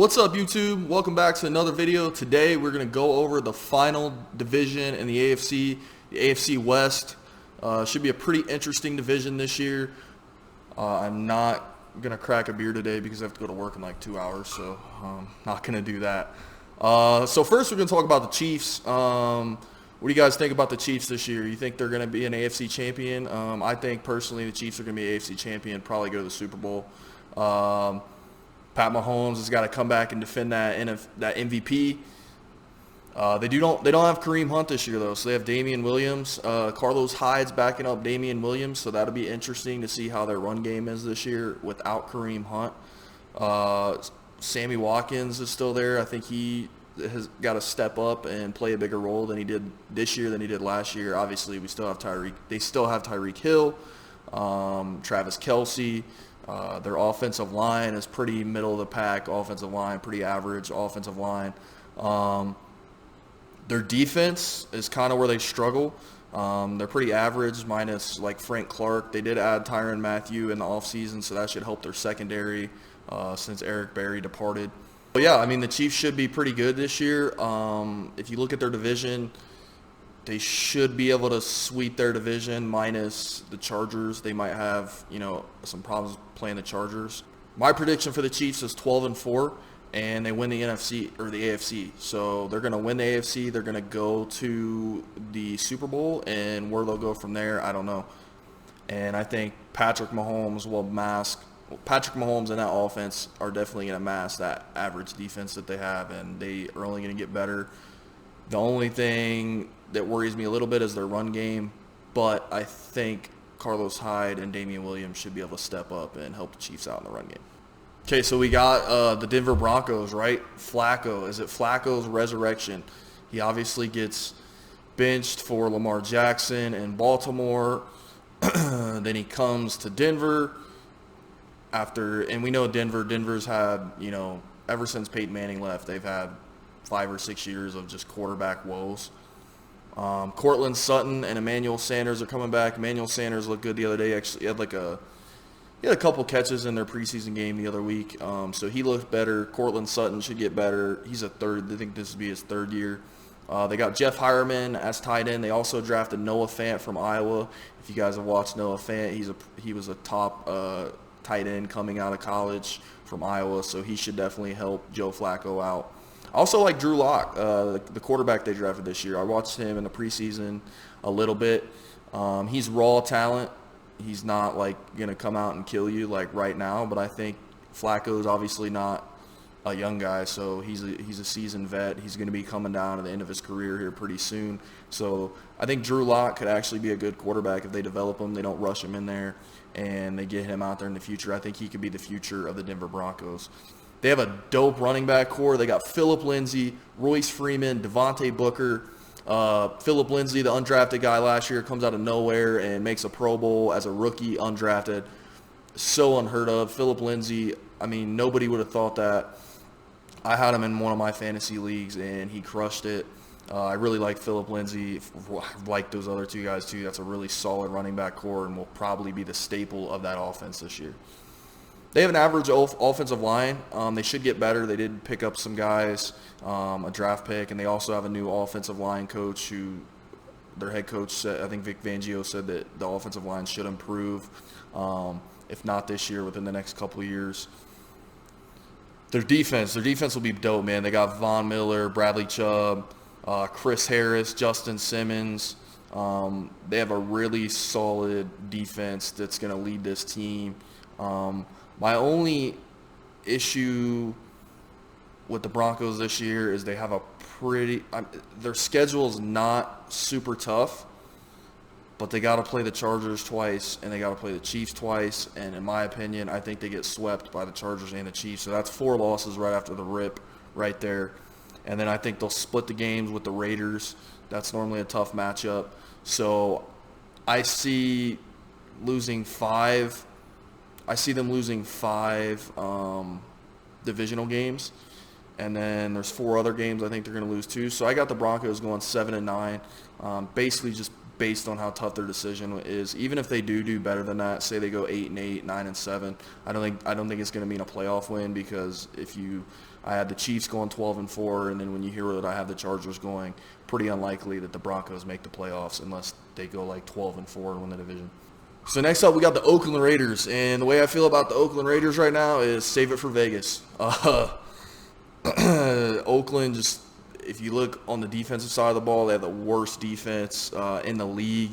What's up, YouTube? Welcome back to another video. Today we're going to go over the final division in the AFC West. Should be a pretty interesting division this year. I'm not going to crack a beer today because I have to go to work in like 2 hours, so I'm not going to do that. So first we're going to talk about the Chiefs. What do you guys think about the Chiefs this year? You think they're going to be an AFC champion? I think personally the Chiefs are going to be an AFC champion, probably go to the Super Bowl. Pat Mahomes has got to come back and defend that MVP. They don't have Kareem Hunt this year though, so they have Damian Williams. Carlos Hyde's backing up Damian Williams, so that'll be interesting to see how their run game is this year without Kareem Hunt. Sammy Watkins is still there. I think he has got to step up and play a bigger role than he did this year than he did last year. Obviously, we still have Tyreek. They still have Tyreek Hill, Travis Kelce. Their offensive line is pretty middle of the pack. Offensive line, pretty average offensive line. Their defense is kind of where they struggle. They're pretty average, minus like Frank Clark. They did add Tyrann Mathieu in the offseason, so that should help their secondary since Eric Berry departed. But yeah, I mean, the Chiefs should be pretty good this year. If you look at their division, they should be able to sweep their division minus the Chargers. They might have, some problems playing the Chargers. My prediction for the Chiefs is 12-4, and they win the NFC or the AFC. So they're going to win the AFC. They're going to go to the Super Bowl, and where they'll go from there, I don't know. And I think Patrick Mahomes and that offense are definitely going to mask that average defense that they have, and they are only going to get better. The only thing that worries me a little bit is their run game, but I think Carlos Hyde and Damian Williams should be able to step up and help the Chiefs out in the run game. Okay, so we got the Denver Broncos, right? Flacco. Is it Flacco's resurrection? He obviously gets benched for Lamar Jackson in Baltimore. Then he comes to Denver and we know Denver's had, ever since Peyton Manning left, they've had 5 or 6 years of just quarterback woes. Cortland Sutton and Emmanuel Sanders are coming back. Emmanuel Sanders looked good the other day. Actually, he had a couple catches in their preseason game the other week, so he looked better. Cortland Sutton should get better. He's a third. I think this would be his third year. They got Jeff Hireman as tight end. They also drafted Noah Fant from Iowa. If you guys have watched Noah Fant, he was a top tight end coming out of college from Iowa, so he should definitely help Joe Flacco out. I also like Drew Lock, the quarterback they drafted this year. I watched him in the preseason a little bit. He's raw talent. He's not like going to come out and kill you like right now, but I think Flacco's obviously not a young guy, so he's a seasoned vet. He's going to be coming down to the end of his career here pretty soon. So I think Drew Lock could actually be a good quarterback if they develop him. They don't rush him in there, and they get him out there in the future. I think he could be the future of the Denver Broncos. They have a dope running back core. They got Phillip Lindsay, Royce Freeman, Devontae Booker. Phillip Lindsay, the undrafted guy last year, comes out of nowhere and makes a Pro Bowl as a rookie, undrafted. So unheard of. Phillip Lindsay, I mean, nobody would have thought that. I had him in one of my fantasy leagues, and he crushed it. I really like Phillip Lindsay. I like those other two guys, too. That's a really solid running back core and will probably be the staple of that offense this year. They have an average offensive line. They should get better. They did pick up some guys, a draft pick, and they also have a new offensive line coach who their head coach said, I think Vic Fangio said that the offensive line should improve, if not this year, within the next couple of years. Their defense will be dope, man. They got Von Miller, Bradley Chubb, Chris Harris, Justin Simmons. They have a really solid defense that's going to lead this team. My only issue with the Broncos this year is they have their schedule is not super tough, but they got to play the Chargers twice and they got to play the Chiefs twice. And in my opinion, I think they get swept by the Chargers and the Chiefs. So that's 4 losses right after the rip right there. And then I think they'll split the games with the Raiders. That's normally a tough matchup. So I see them losing 5 divisional games, and then there's 4 other games I think they're going to lose too. So I got the Broncos going 7-9, basically just based on how tough their decision is. Even if they do better than that, say they go 8-8, 9-7, I don't think it's going to mean a playoff win, because if you I had the Chiefs going 12-4, and then when you hear that I have the Chargers going, pretty unlikely that the Broncos make the playoffs unless they go like 12-4 and win the division. So next up, we got the Oakland Raiders, and the way I feel about the Oakland Raiders right now is save it for Vegas. Oakland, just if you look on the defensive side of the ball, they have the worst defense in the league.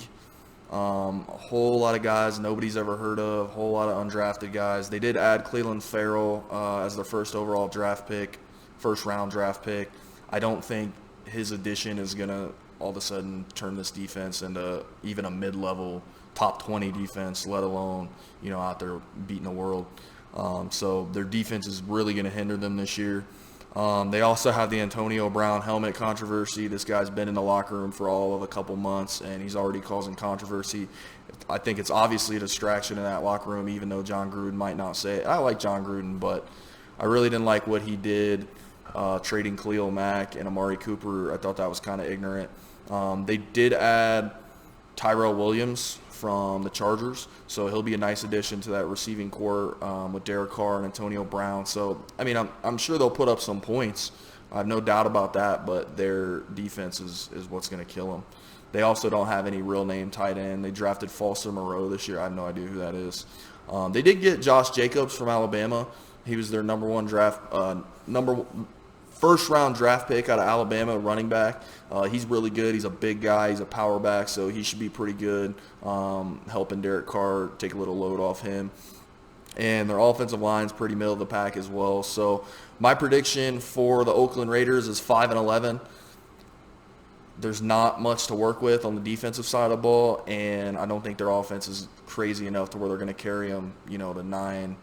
A whole lot of guys nobody's ever heard of, a whole lot of undrafted guys. They did add Cleveland Farrell as their first round draft pick. I don't think his addition is going to all of a sudden turn this defense into even a mid-level top 20 defense, let alone, out there beating the world. So their defense is really going to hinder them this year. They also have the Antonio Brown helmet controversy. This guy's been in the locker room for all of a couple months, and he's already causing controversy. I think it's obviously a distraction in that locker room, even though John Gruden might not say it. I like John Gruden, but I really didn't like what he did trading Khalil Mack and Amari Cooper. I thought that was kind of ignorant. They did add Tyrell Williams from the Chargers, so he'll be a nice addition to that receiving core with Derek Carr and Antonio Brown. So, I'm sure they'll put up some points. I have no doubt about that, but their defense is what's going to kill them. They also don't have any real name tight end. They drafted Foster Moreau this year. I have no idea who that is. They did get Josh Jacobs from Alabama. He was their first round draft pick out of Alabama, running back. He's really good. He's a big guy. He's a power back, so he should be pretty good, helping Derek Carr take a little load off him. And their offensive line's pretty middle of the pack as well. So my prediction for the Oakland Raiders is 5-11. There's not much to work with on the defensive side of the ball, and I don't think their offense is crazy enough to where they're going to carry them, to 9+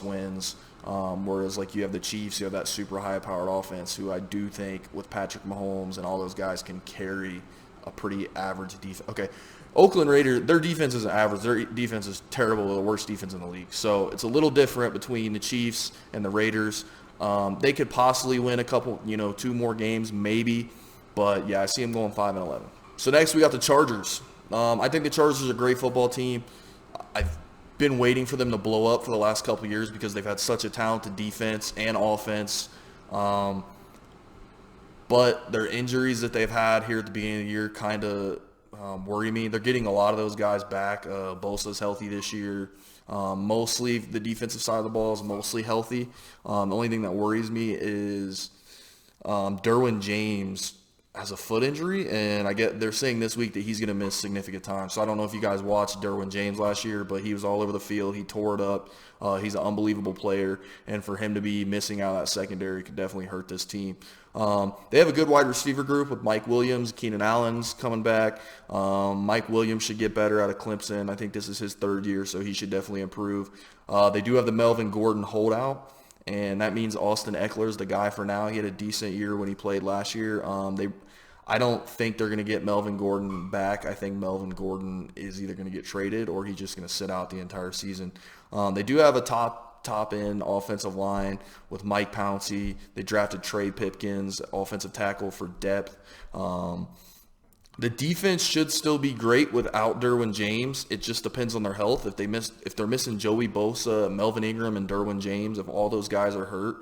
wins. Whereas like you have the Chiefs, you have that super high-powered offense who I do think with Patrick Mahomes and all those guys can carry a pretty average defense. Okay, Oakland Raiders, their defense isn't average. Their defense is terrible, the worst defense in the league. So it's a little different between the Chiefs and the Raiders. They could possibly win a couple, 2 more games maybe. But, yeah, I see them going 5-11. So next we got the Chargers. I think the Chargers are a great football team. I've been waiting for them to blow up for the last couple of years because they've had such a talented defense and offense. But their injuries that they've had here at the beginning of the year kind of worry me. They're getting a lot of those guys back. Bosa's healthy this year. Mostly the defensive side of the ball is mostly healthy. The only thing that worries me is Derwin James has a foot injury, and they're saying this week that he's going to miss significant time. So I don't know if you guys watched Derwin James last year, but he was all over the field. He tore it up. He's an unbelievable player, and for him to be missing out of that secondary could definitely hurt this team. They have a good wide receiver group with Mike Williams, Keenan Allen's coming back. Mike Williams should get better out of Clemson. I think this is his 3rd year, so he should definitely improve. They do have the Melvin Gordon holdout, and that means Austin Eckler's the guy for now. He had a decent year when he played last year. I don't think they're going to get Melvin Gordon back. I think Melvin Gordon is either going to get traded or he's just going to sit out the entire season. They do have a top-end offensive line with Mike Pouncey. They drafted Trey Pipkins, offensive tackle, for depth. The defense should still be great without Derwin James. It just depends on their health. If they're missing Joey Bosa, Melvin Ingram, and Derwin James, if all those guys are hurt,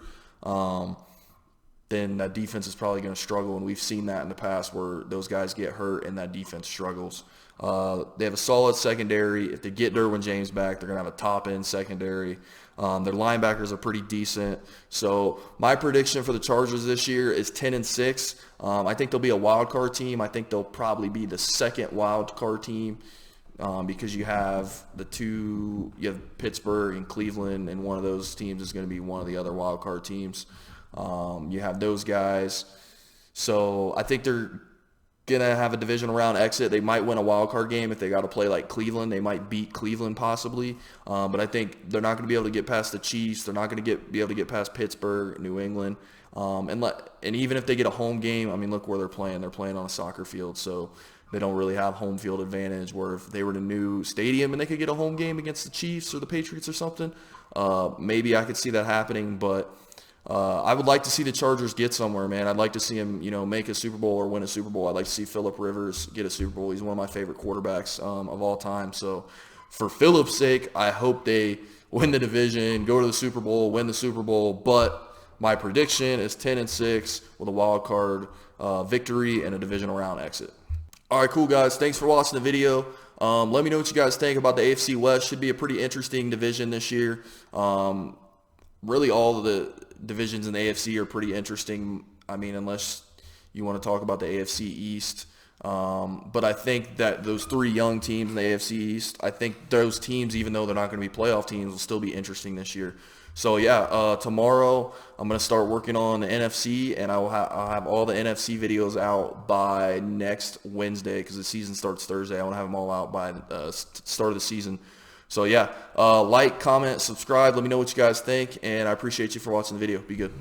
then that defense is probably going to struggle, and we've seen that in the past where those guys get hurt and that defense struggles. They have a solid secondary. If they get Derwin James back, they're going to have a top-end secondary. Their linebackers are pretty decent. So my prediction for the Chargers this year is 10-6. I think they'll be a wild card team. I think they'll probably be the second wild card team because you have Pittsburgh and Cleveland, and one of those teams is going to be one of the other wild card teams. You have those guys. So I think they're going to have a divisional round exit. They might win a wild card game if they got to play like Cleveland. They might beat Cleveland possibly. But I think they're not going to be able to get past the Chiefs. They're not going to be able to get past Pittsburgh, New England. And even if they get a home game, look where they're playing. They're playing on a soccer field, so they don't really have home field advantage, where if they were in a new stadium and they could get a home game against the Chiefs or the Patriots or something, maybe I could see that happening. But I would like to see the Chargers get somewhere, man. I'd like to see them, make a Super Bowl or win a Super Bowl. I'd like to see Phillip Rivers get a Super Bowl. He's one of my favorite quarterbacks of all time. So for Phillip's sake, I hope they win the division, go to the Super Bowl, win the Super Bowl. But my prediction is 10-6 with a wild card victory and a divisional round exit. All right, cool, guys. Thanks for watching the video. Let me know what you guys think about the AFC West. Should be a pretty interesting division this year. Really, all of the divisions in the AFC are pretty interesting. I mean, unless you want to talk about the AFC East. But I think that those three young teams in the AFC East, I think those teams, even though they're not going to be playoff teams, will still be interesting this year. So yeah, tomorrow I'm going to start working on the NFC, and I'll have all the NFC videos out by next Wednesday because the season starts Thursday. I want to have them all out by the start of the season. So yeah, like, comment, subscribe. Let me know what you guys think, and I appreciate you for watching the video. Be good.